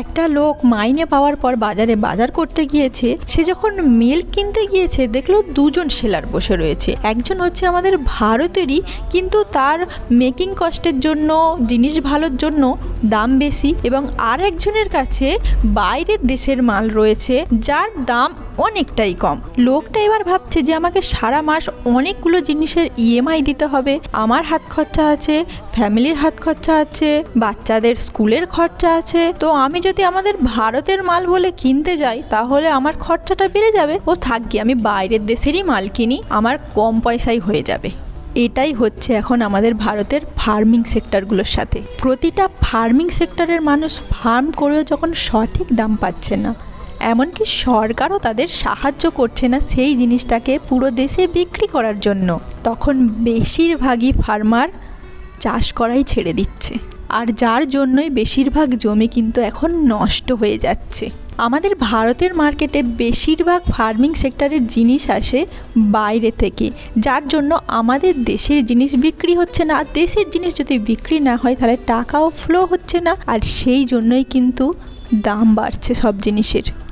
একটা লোক মাইনে পাওয়ার পর বাজারে বাজার করতে গিয়েছে। সে যখন মিল্ক কিনতে গিয়েছে দেখলো দুজন সেলার বসে রয়েছে। একজন হচ্ছে আমাদের ভারতেরই, কিন্তু তার মেকিং কস্টের জন্য, জিনিস ভালোর জন্য দাম বেশি, এবং আর একজনের কাছে বাইরের দেশের মাল রয়েছে যার দাম অনেকটাই কম। লোকটা এবার ভাবছে যে আমাকে সারা মাস অনেকগুলো জিনিসের ইএমআই দিতে হবে, আমার হাত খরচা আছে, ফ্যামিলির হাত খরচা আছে, বাচ্চাদের স্কুলের খরচা আছে, তো আমি যদি আমাদের ভারতের মাল বলে কিনতে যাই তাহলে আমার খরচাটা বেড়ে যাবে। ও থাকি আমি বাইরের দেশেরই মাল কিনি, আমার কম পয়সায় হয়ে যাবে। এটাই হচ্ছে এখন আমাদের ভারতের ফার্মিং সেক্টরগুলোর সাথে। প্রতিটা ফার্মিং সেক্টরের মানুষ ফার্ম করেও যখন সঠিক দাম পাচ্ছে না, এমনকি সরকারও তাদের সাহায্য করছে না সেই জিনিসটাকে পুরো দেশে বিক্রি করার জন্য, তখন বেশিরভাগই ফার্মার চাষ করাই ছেড়ে দিচ্ছে। আর যার জন্যই বেশিরভাগ জমি কিন্তু এখন নষ্ট হয়ে যাচ্ছে। আমাদের ভারতের মার্কেটে বেশিরভাগ ফার্মিং সেক্টরের জিনিস আসে বাইরে থেকে, যার জন্য আমাদের দেশের জিনিস বিক্রি হচ্ছে না। আর দেশের জিনিস যদি বিক্রি না হয় তাহলে টাকাও ফ্লো হচ্ছে না, আর সেই জন্যই কিন্তু দাম বাড়ছে সব জিনিসের।